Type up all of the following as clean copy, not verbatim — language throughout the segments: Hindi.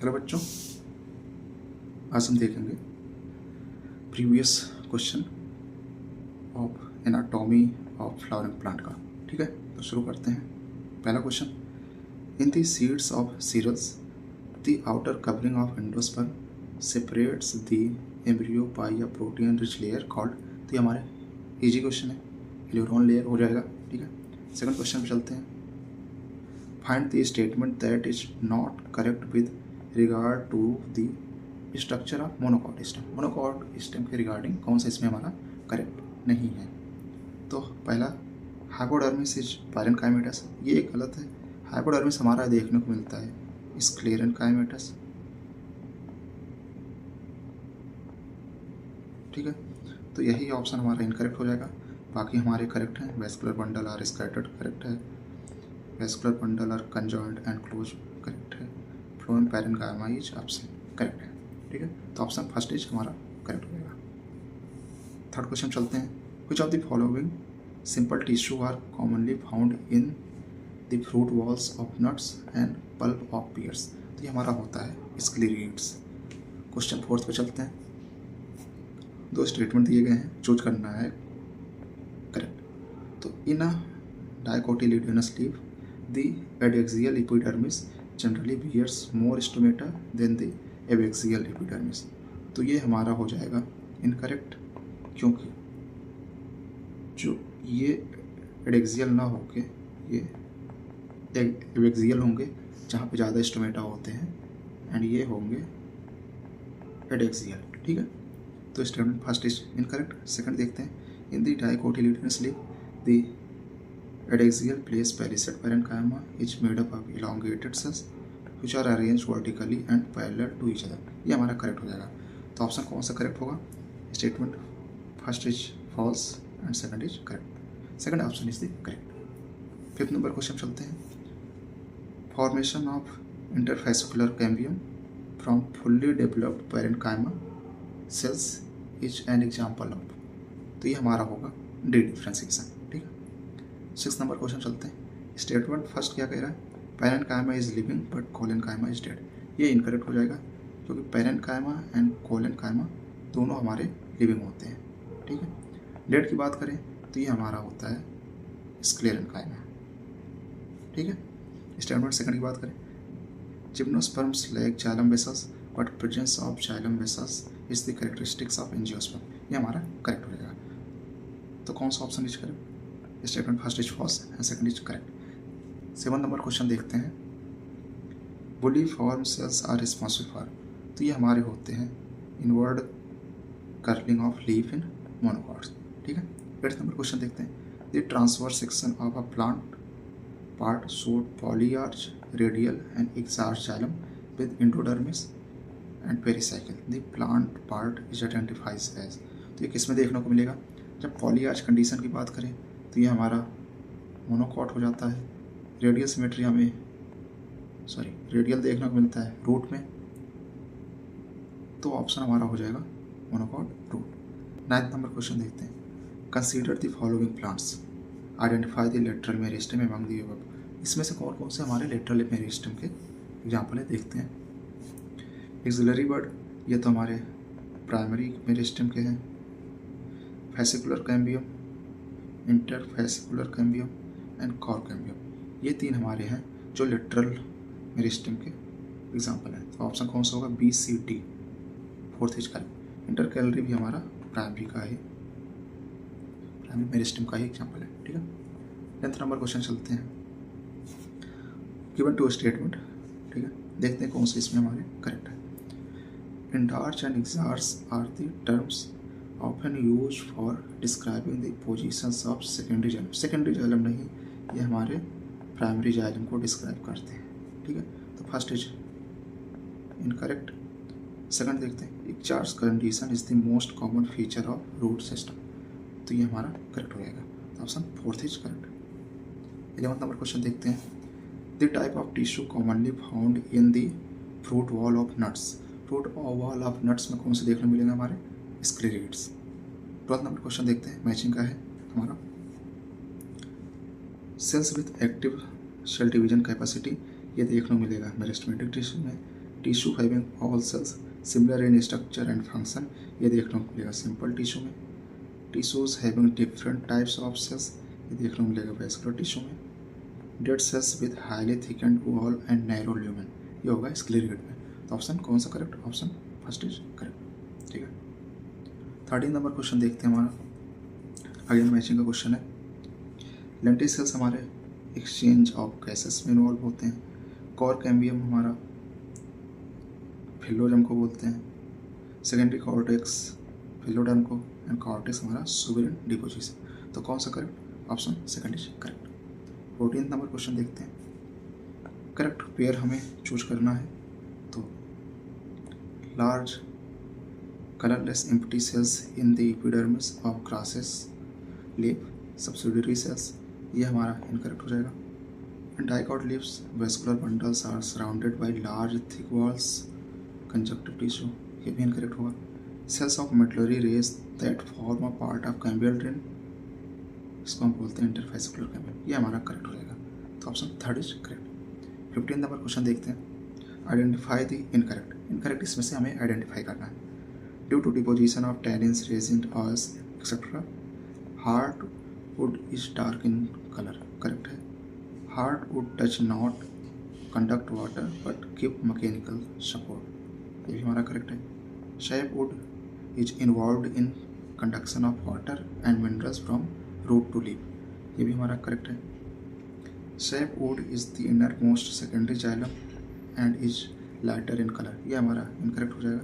हेलो बच्चों, आज हम देखेंगे previous question of anatomy of flowering plant का। ठीक है, तो शुरू करते हैं। पहला question, in the seeds of cereals the outer covering of endosperm separates the embryo by a protein rich layer called. तो ये हमारे इजी क्वेश्चन है, न्यूरॉन लेयर हो जाएगा। ठीक है, सेकंड क्वेश्चन पे चलते हैं। Find the statement that is not correct with regard to the structure of monocot stem. Monocot stem के रिगार्डिंग कौन सा इसमें हमारा करेक्ट नहीं है। तो पहला, हाइपोडर्मिस इज पैरेन्काइमेटस, ये गलत है। हाइपोडर्मिस हमारा देखने को मिलता है स्क्लेरेन्काइमेटस। ठीक है, तो यही ऑप्शन हमारा इनकरेक्ट हो जाएगा। बाकी हमारे करेक्ट हैं। Vascular bundle are scattered correct है, vascular bundle are conjoint and close correct है, phloem parenchyma is absent correct है। ठीक है, तो ऑप्शन फर्स्ट इज हमारा करेक्ट हो जाएगा। थर्ड क्वेश्चन चलते हैं। Which of the following simple tissue are commonly found in the fruit walls of nuts and pulp of pears. तो ये हमारा होता है स्क्लेरिड्स। क्वेश्चन फोर्थ पे चलते हैं। दो स्टेटमेंट दिए गए हैं, चूज करना है करेक्ट। तो in a dicotyledonous leaf the adaxial epidermis generally bears more stomata than the abaxial epidermis. तो ये हमारा हो जाएगा इनकरेक्ट, क्योंकि जो ये एडैक्सियल ना होके ये एबैक्सियल होंगे जहाँ पे ज़्यादा स्टोमेटा होते हैं, एंड ये होंगे एडैक्सियल। ठीक है, तो statement first is incorrect. Second देखते हैं। In the dicotyledonous leaf the adaxial place palisade parenchyma is made up of elongated cells which are arranged vertically and parallel to each other। ये हमारा करेक्ट हो जाएगा। तो ऑप्शन कौन सा करेक्ट होगा? Statement first is false and second is correct. Second option is the correct. Fifth number question चलते हैं। Formation of interfascicular cambium from fully developed parenchyma cells is an example of. तो ये हमारा होगा डी डिफ्रेंसिएशन। ठीक है, सिक्स नंबर क्वेश्चन चलते हैं। स्टेटमेंट फर्स्ट क्या कह रहा है? Parenchyma is living but collenchyma is dead. ये इनकरेक्ट हो जाएगा, क्योंकि पैरेन्काइमा एंड कोलेन्काइमा दोनों हमारे लिविंग होते हैं। ठीक है, डेड की बात करें तो ये हमारा होता है स्क्लेरेन्काइमा। ठीक है, स्टेटमेंट सेकंड की बात करें। Gymnosperms lack xylem vessels but presence of xylem vessels is the characteristics of angiosperm. ये हमारा करेक्ट हो जाएगा। तो कौन सा option is correct? Statement first is false and second is correct. 7 number question देखते हैं। Bulliform cells are responsible for. तो ये हमारे होते हैं inward curling of leaf in monocots. ठीक है, 8 नंबर क्वेश्चन देखते हैं। The transverse section of a plant part showed polyarch radial and exarch xylem with endodermis and pericycle. The plant part is identifies as. तो ये किस में देखने को मिलेगा? जब पॉलीआर्च कंडीशन की बात करें तो ये हमारा मोनोकॉट हो जाता है। रेडियल सिमेट्री हमें रेडियल देखने को मिलता है रूट में, तो ऑप्शन हमारा हो जाएगा monocot root. 9th number question देखते हैं। Consider the following plants, identify the lateral meristem among the above. इसमें से कौन कौन से हमारे लेटरल मेरिस्टेम के एग्जाम्पल है देखते हैं। एक्सिलरी बर्ड, ये तो हमारे प्राइमरी मेरिस्टेम के हैं। Fascicular cambium, इंटरफैसिकुलर cambium and cork cambium, ये 3 हमारे हैं जो लेटरल मेरिस्टेम के एग्जाम्पल हैं। तो ऑप्शन कौन सा होगा? B C D, fourth is correct. Intercalary भी हमारा प्राइमरी मेरिस्टेम का ही एग्जाम्पल है। ठीक है, 10th नंबर क्वेश्चन चलते हैं। Given two statement. ठीक है, देखते हैं कौन से इसमें हमारे करेक्ट है। Endarch and exarch are the terms often used for describing the positions of secondary xylem. Secondary xylem नहीं, ये हमारे प्राइमरी जाइलम को डिस्क्राइब करते हैं। ठीक है, तो फर्स्ट इज इनकरेक्ट। सेकंड देखते हैं। Exarch condition is the most common feature of root system. तो ये हमारा करेक्ट हो जाएगा, तो option fourth is correct. 11th number question देखते हैं। The type of tissue commonly found in the fruit wall of nuts. Fruit wall of nuts में कौन से देखने मिलेंगे? हमारे स्क्लेरिड्स। 12th नंबर क्वेश्चन देखते हैं, मैचिंग का है हमारा। Cells with active cell division capacity, ये देखने को मिलेगा मेरिस्टेमेटिक टिश्यू में। Tissue having all cells similar in structure and function, ये देखने को मिलेगा सिंपल टिश्यू में। Tissues having different types of cells, ये देखने को मिलेगा वैस्कुलर टिश्यू में। Dead cells with highly thickened wall and narrow lumen, ये होगा स्क्लेरोइड में। तो ऑप्शन कौन सा correct? Option first is correct. ठीक है, 13 नंबर क्वेश्चन देखते हैं हमारा। अगेन मैचिंग का क्वेश्चन है। लेंटिल सेल्स हमारे एक्सचेंज ऑफ गैसेस में इन्वॉल्व होते हैं। कोर कैम्बियम हमारा फिलोडर्म को बोलते हैं। सेकेंडरी कॉर्टेक्स फिलोडर्म को, एंड कॉर्टेक्स हमारा सुबेरियन डिपोजिशन। तो कौन सा correct? Option second is correct. 14 number question देखते हैं। करेक्ट पेयर हमें चूज करना है। तो large colourless empty cells in the epidermis of grasses leaf subsidiary cells, ये हमारा इनकरेक्ट हो जाएगा। Dicot leaves vascular bundles are surrounded by large thick walls conjunctive tissue, ये भी इनकरेक्ट होगा। Cells of medullary rays that form a part of cambial drain, इसको हम बोलते हैं इंटरफेसिकुलर कैम्बियल, ये हमारा करेक्ट हो जाएगा। तो option third is correct. 15 number question देखते हैं। Identify the incorrect. इनकरेक्ट इसमें से हमें आइडेंटिफाई करना है। Due to deposition of tannins, resin, oils etcetera, hard wood is dark in colour, correct है। Hard wood does not conduct water but give mechanical support, ये भी हमारा करेक्ट है। Sap wood is involved in conduction of water and minerals from root to leaf, ये भी हमारा करेक्ट है। Sap wood is the inner most secondary xylem and is lighter in colour, ये हमारा इनकरेक्ट हो जाएगा।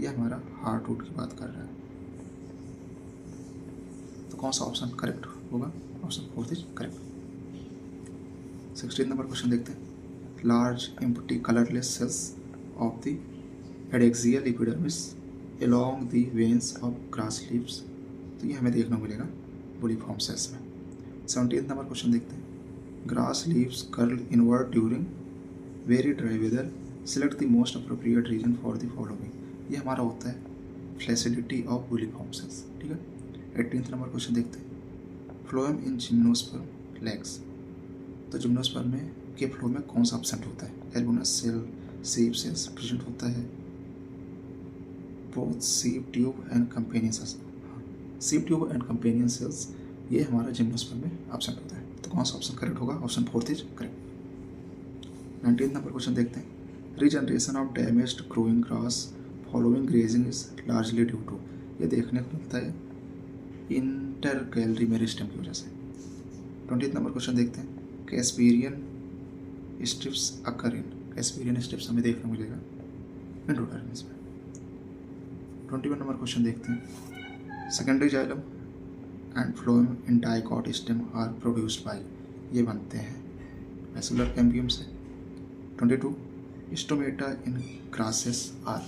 ये हमारा हार्ड वुड की बात कर रहा है। तो कौन सा ऑप्शन करेक्ट होगा? Option fourth is correct. 16 number question देखते हैं। Large empty colourless cells of the adaxial epidermis along the veins of grass leaves, तो ये हमें देखने को मिलेगा बुलिफॉर्म सेल्स में। 17 नंबर क्वेश्चन देखते हैं। Grass leaves curl inward during very dry weather, select the most appropriate reason for the following, ये हमारा होता है फ्लैसिडिटी ऑफ बुलिफॉर्म सेल्स। ठीक है, 18 नंबर क्वेश्चन देखते हैं। फ्लोएम इन जिम्नोस्पर्म लेग्स, तो जिम्नोस्पर्म में के फ्लो में कौन सा एब्सेंट होता है? एल्बुनस सेल, सीप सेल्स प्रेजेंट होता है। बोथ सीप ट्यूब एंड कंपेनियन सेल्स, सीप ट्यूब एंड कंपेनियन सेल्स ये हमारा जिम्नोस्पर्म में एब्सेंट होता है। तो कौन सा ऑप्शन करेक्ट होगा? Option fourth is correct. 19 number question देखते हैं। Regeneration of damaged growing grass following grazing is largely due to, ये देखने को मिलता है इंटरगैलरी मेरिस्टेम की वजह से। 20 नंबर क्वेश्चन देखते हैं। कैस्पेरियन स्ट्रिप्स अकर इन, कैस्पेरियन स्ट्रिप्स हमें देखने को मिलेगा एंडोडर्मिस में। 21 नंबर क्वेश्चन देखते हैं। Secondary xylem and phloem in dicot stem are produced by, ये बनते हैं वेस्कुलर कैम्बियम से। 22 stomata in grasses are,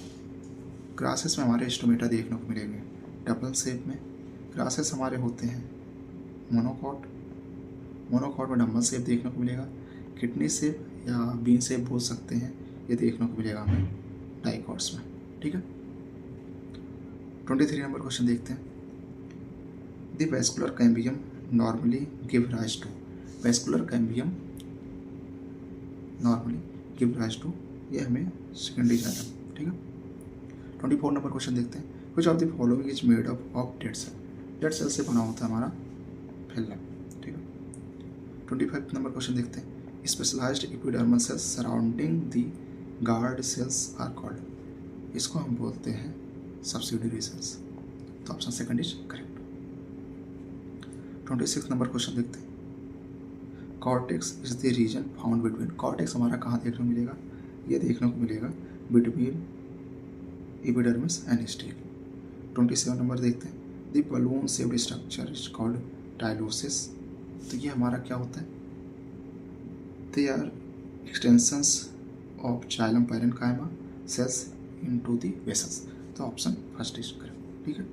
grasses में हमारे स्टोमेटा देखने को मिलेंगे डबल शेप में। ग्रासेस हमारे होते हैं मोनोकॉट, मोनोकॉट में डबल शेप देखने को मिलेगा। किडनी शेप या बीन शेप बोल सकते हैं, ये देखने को मिलेगा हमें डाइकॉट्स में। ठीक है, 23 नंबर क्वेश्चन देखते हैं। The vascular cambium normally give rise to, vascular cambium normally give rise to, ये हमें सेकेंडरी जाइलम। ठीक है, 24 नंबर क्वेश्चन देखते हैं। Which of the following is made up of dead cell, dead cell से बना होता है हमारा फिल्म। ठीक है, 25 नंबर क्वेश्चन देखते हैं। Specialised epidermal cells surrounding the guard cells are called, इसको हम बोलते हैं सब्सिडियरी सेल्स। तो option second is correct. 26 number question देखते हैं। Cortex is the region found between, cortex हमारा कहाँ देखने को मिलेगा? ये देखने को मिलेगा between epidermis and stele. 27 number देखते हैं। The balloon shaped structure is called tylosis, तो ये हमारा क्या होता है? They are extensions of xylem parenchyma sales into the vessels, तो ऑप्शन फर्स्ट इज करेक्ट। ठीक है,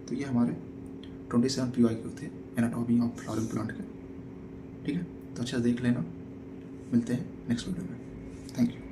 तो ये हमारे 27 PYQ थे एनाटॉमी ऑफ फ्लावरिंग प्लांट के। ठीक है, तो अच्छा देख लेना, मिलते हैं नेक्स्ट वीडियो में। Thank you.